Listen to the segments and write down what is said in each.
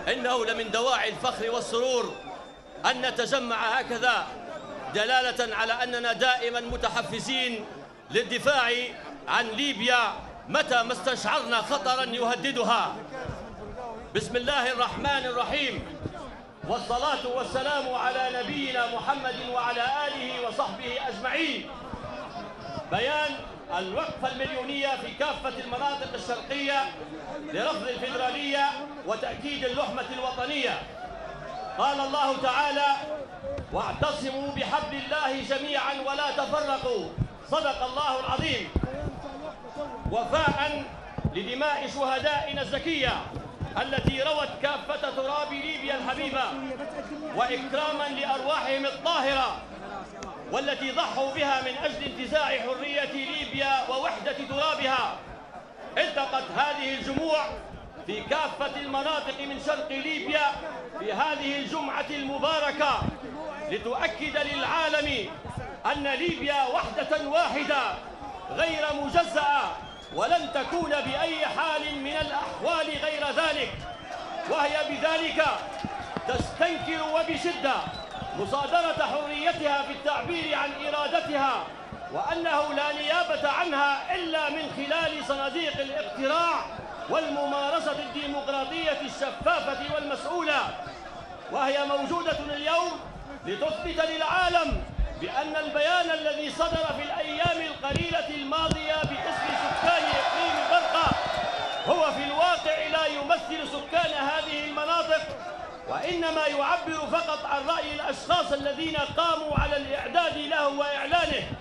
إنه لمن دواعي الفخر والسرور أن نتجمع هكذا، دلالة على أننا دائما متحفزين للدفاع عن ليبيا متى ما استشعرنا خطرا يهددها. بسم الله الرحمن الرحيم، والصلاة والسلام على نبينا محمد وعلى آله وصحبه أجمعين. بيان الوقفة المليونية في كافة المناطق الشرقية لرفض الفيدرالية وتأكيد اللحمة الوطنية. قال الله تعالى: واعتصموا بحبل الله جميعا ولا تفرقوا. صدق الله العظيم. وفاء لدماء شهدائنا الزكية التي روت كافة تراب ليبيا الحبيبة، وإكراما لأرواحهم الطاهرة والتي ضحوا بها من أجل انتزاع حرية ليبيا ووحدة ترابها. التقت هذه الجموع في كافة المناطق من شرق ليبيا في هذه الجمعة المباركة لتؤكد للعالم أن ليبيا وحدة واحدة غير مجزأة، ولن تكون بأي حال من الأحوال غير ذلك، وهي بذلك تستنكر وبشدة مصادرة حريتها في التعبير عن إرادتها، وأنه لا نيابة عنها إلا من خلال صناديق الاقتراع والممارسة الديمقراطية الشفافة والمسؤولة. وهي موجودة اليوم لتثبت للعالم بأن البيان الذي صدر في الأيام القليلة الماضية باسم سكان إقليم برقة هو في الواقع لا يمثل سكان هذه المناطق، وإنما يعبر فقط عن رأي الأشخاص الذين قاموا على الإعداد له وإعلانه.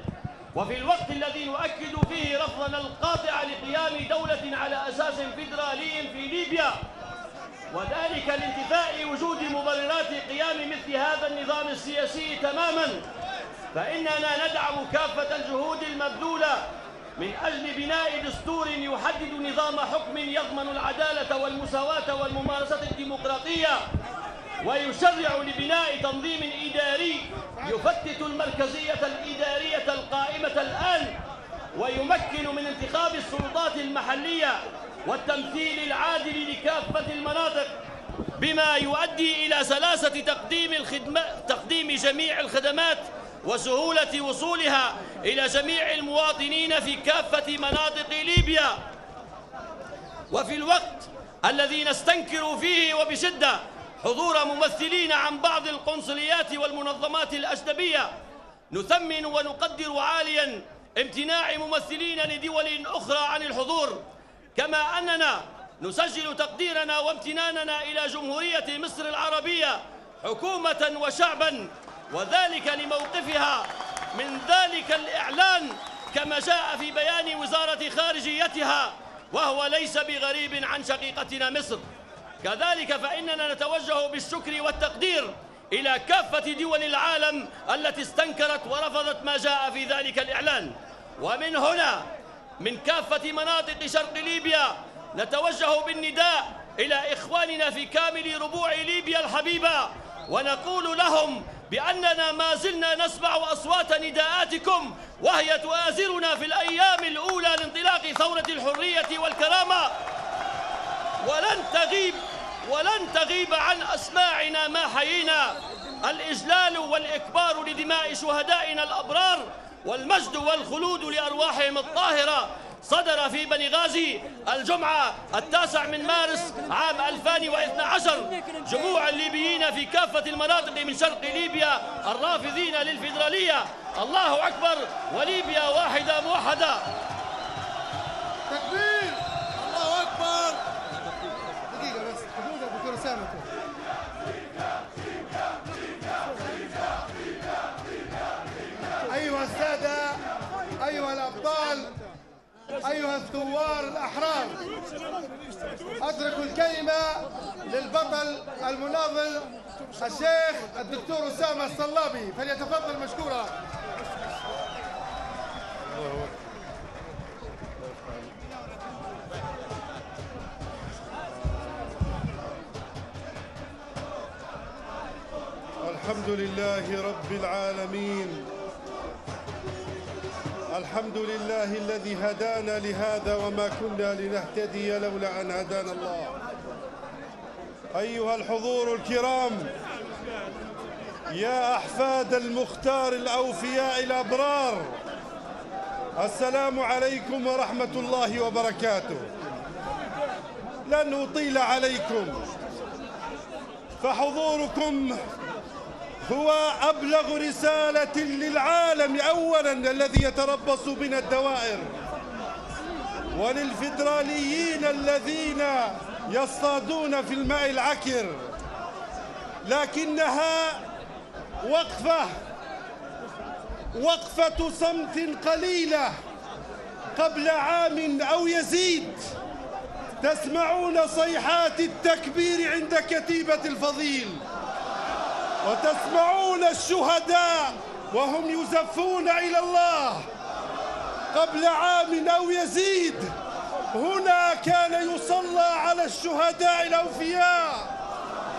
وفي الوقت الذي نؤكد فيه رفضنا القاطع لقيام دولة على أساس فيدرالي في ليبيا، وذلك لانتفاء وجود مبررات قيام مثل هذا النظام السياسي تماما، فإننا ندعم كافة الجهود المبذولة من أجل بناء دستور يحدد نظام حكم يضمن العدالة والمساواة والممارسة الديمقراطية، ويشرع لبناء تنظيم إداري يفتت المركزية الإدارية القائمة الآن، ويمكن من انتخاب السلطات المحلية والتمثيل العادل لكافة المناطق، بما يؤدي إلى سلاسة تقديم جميع الخدمات وسهولة وصولها إلى جميع المواطنين في كافة مناطق ليبيا. وفي الوقت الذي نستنكر فيه وبشدة حضور ممثلين عن بعض القنصليات والمنظمات الأجنبية، نثمن ونقدر عالياً امتناع ممثلين لدول أخرى عن الحضور، كما أننا نسجل تقديرنا وامتناننا إلى جمهورية مصر العربية حكومة وشعباً، وذلك لموقفها من ذلك الإعلان كما جاء في بيان وزارة خارجيتها، وهو ليس بغريب عن شقيقتنا مصر. كذلك فإننا نتوجه بالشكر والتقدير إلى كافة دول العالم التي استنكرت ورفضت ما جاء في ذلك الإعلان. ومن هنا من كافة مناطق شرق ليبيا نتوجه بالنداء إلى إخواننا في كامل ربوع ليبيا الحبيبة، ونقول لهم بأننا ما زلنا نسمع أصوات نداءاتكم وهي تؤازرنا في الأيام الأولى لانطلاق ثورة الحرية والكرامة، ولن تغيب عن أسماعنا ما حيينا الإجلال والإكبار لدماء شهدائنا الأبرار والمجد والخلود لأرواحهم الطاهرة. صدر في بني غازي الجمعة 9 من مارس عام 2012 جموع الليبيين في كافة المناطق من شرق ليبيا الرافضين للفيدرالية. الله أكبر، وليبيا واحدة موحدة. تكبير، الله أكبر. دقيقة بس، دكتور أسامة. أيها السادة، أيها الأبطال، أيها الثوار الأحرار، أترك الكلمة للبطل المناضل الشيخ الدكتور أسامة الصلابي، فليتفضل مشكورا. الحمد لله رب العالمين، الحمد لله الذي هدانا لهذا وما كنا لنهتدي لولا أن هدانا الله. أيها الحضور الكرام، يا أحفاد المختار الأوفياء الأبرار، السلام عليكم ورحمة الله وبركاته. لن أطيل عليكم، فحضوركم هو أبلغ رسالة للعالم أولاً الذي يتربص بنا الدوائر، وللفيدراليين الذين يصطادون في الماء العكر، لكنها وقفة صمت قليلة قبل عام أو يزيد. تسمعون صيحات التكبير عند كتيبة الفضيل، وتسمعون الشهداء وهم يزفون إلى الله. قبل عام أو يزيد هنا كان يصلى على الشهداء الأوفياء،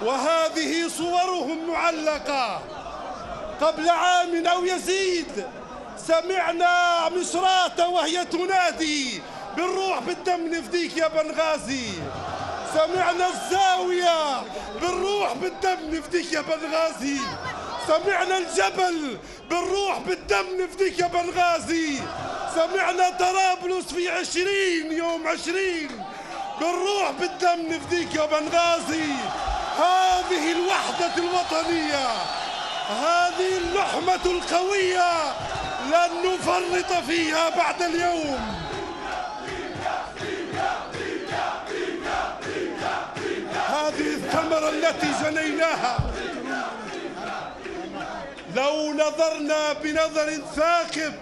وهذه صورهم معلقة. قبل عام أو يزيد سمعنا مصراتة وهي تنادي بالروح بالدم نفديك يا بنغازي. سمعنا الزاوية بالروح بالدم نفديك يا بنغازي. سمعنا الجبل بالروح بالدم نفديك يا بنغازي. سمعنا طرابلس في 20 يوم 20 بالروح بالدم نفديك يا بنغازي. هذه الوحدة الوطنية، هذه اللحمة القوية لن نفرط فيها بعد اليوم. هذه الثمرة التي جنيناها لو نظرنا بنظر ثاقب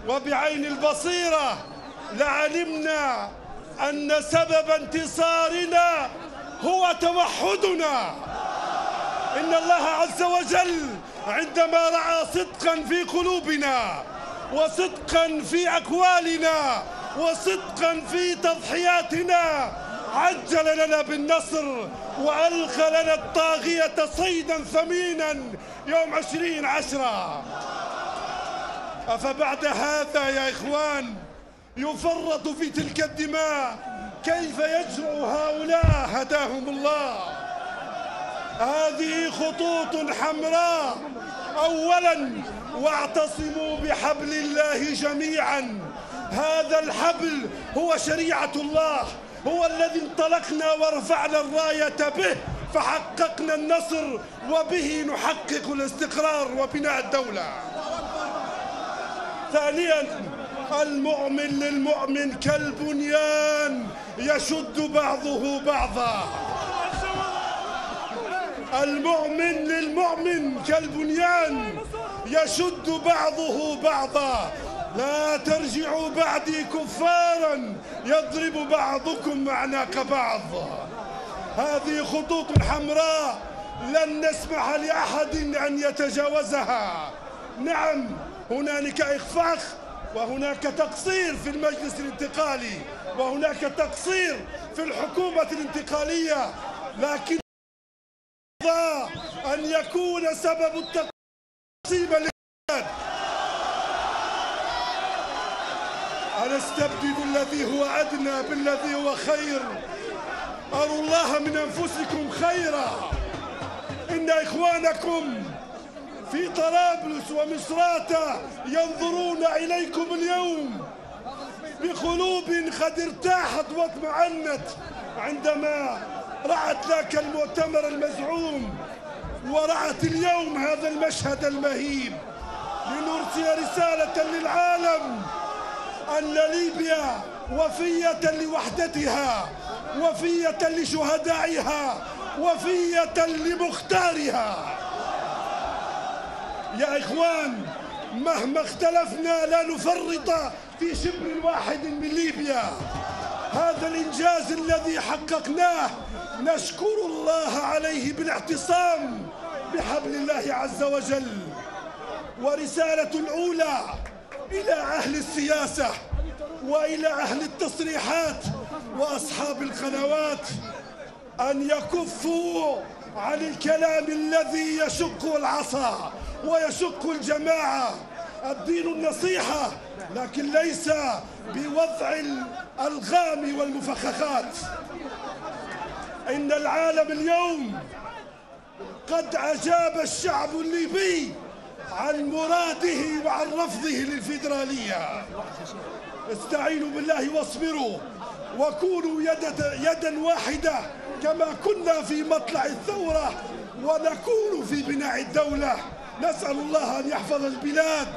وبعين البصيرة لعلمنا أن سبب انتصارنا هو توحدنا. إن الله عز وجل عندما رأى صدقا في قلوبنا وصدقا في أقوالنا وصدقا في تضحياتنا عجل لنا بالنصر وألقى لنا الطاغية صيدا ثمينا يوم 20/10. أفبعد هذا يا إخوان يفرط في تلك الدماء؟ كيف يجرؤ هؤلاء هداهم الله؟ هذه خطوط حمراء. أولا واعتصموا بحبل الله جميعا. هذا الحبل هو شريعة الله، هو الذي انطلقنا ورفعنا الراية به فحققنا النصر، وبه نحقق الاستقرار وبناء الدولة. ثانيا المؤمن للمؤمن كالبنيان يشد بعضه بعضا. المؤمن للمؤمن كالبنيان يشد بعضه بعضا. لا ترجعوا بعدي كفارا يضرب بعضكم أعناق بعض. هذه خطوط حمراء لن نسمح لأحد أن يتجاوزها. نعم هنالك إخفاق وهناك تقصير في المجلس الانتقالي وهناك تقصير في الحكومة الانتقالية، لكن أن يكون سبب التقسيم للبلاد. أنا استبدل الذي هو أدنى بالذي هو خير. أروا الله من أنفسكم خيرا. إن إخوانكم في طرابلس ومصراتة ينظرون إليكم اليوم بقلوب قد ارتاحت واطمأنت عندما رأت ذاك المؤتمر المزعوم ورأت اليوم هذا المشهد المهيب. لنرسل رسالة للعالم أن ليبيا وفية لوحدتها، وفية لشهدائها، وفية لمختارها. يا إخوان مهما اختلفنا لا نفرط في شبر واحد من ليبيا. هذا الإنجاز الذي حققناه نشكر الله عليه بالاعتصام بحبل الله عز وجل. ورسالة الأولى إلى أهل السياسة وإلى أهل التصريحات وأصحاب القنوات أن يكفوا عن الكلام الذي يشق العصا ويشق الجماعة. الدين النصيحة، لكن ليس بوضع الألغام والمفخخات. إن العالم اليوم قد أجاب الشعب الليبي عن مراده وعن رفضه للفيدرالية. استعينوا بالله واصبروا وكونوا يدا واحدة كما كنا في مطلع الثورة ونكون في بناء الدولة. نسأل الله أن يحفظ البلاد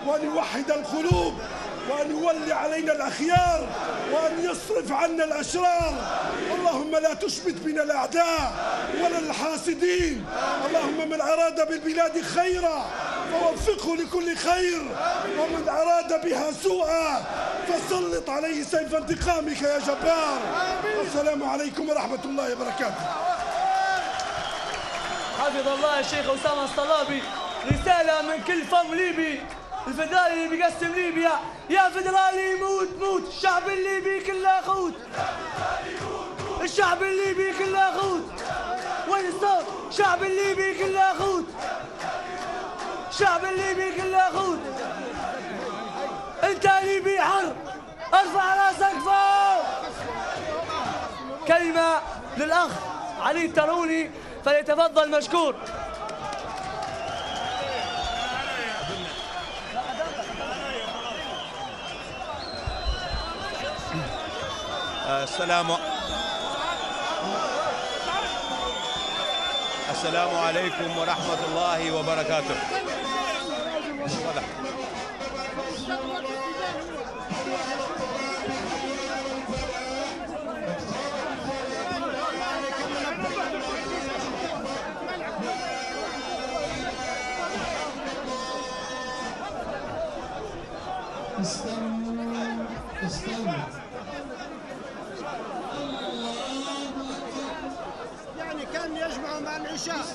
وأن يوحد القلوب وأن يولي علينا الأخيار وأن يصرف عنا الأشرار. اللهم لا تشمت بنا الأعداء ولا الحاسدين. اللهم من أراد بالبلاد خيرا فوفقه لكل خير، ومن أراد بها سوءا فسلط عليه سيف انتقامك يا جبار. السلام عليكم ورحمة الله وبركاته. حفظ الله الشيخ أسامة الصلابي. رسالة من كل فم ليبي. الفدرالي بيقسم ليبيا، يا فدرالي موت موت، الشعب الليبي كله خوت، الشعب الليبي كله خوت. وين الصوت؟ الشعب الليبي كله خوت، الشعب الليبي كله خوت. انت ليبي حر، ارفع راسك فوق. كلمة للأخ علي التروني فليتفضل مشكور. السلام عليكم ورحمة الله وبركاته. يعني كان يجمع مع العشاء.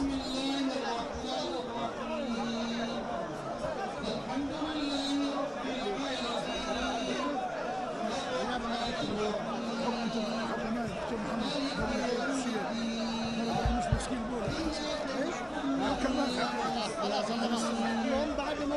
بعد ما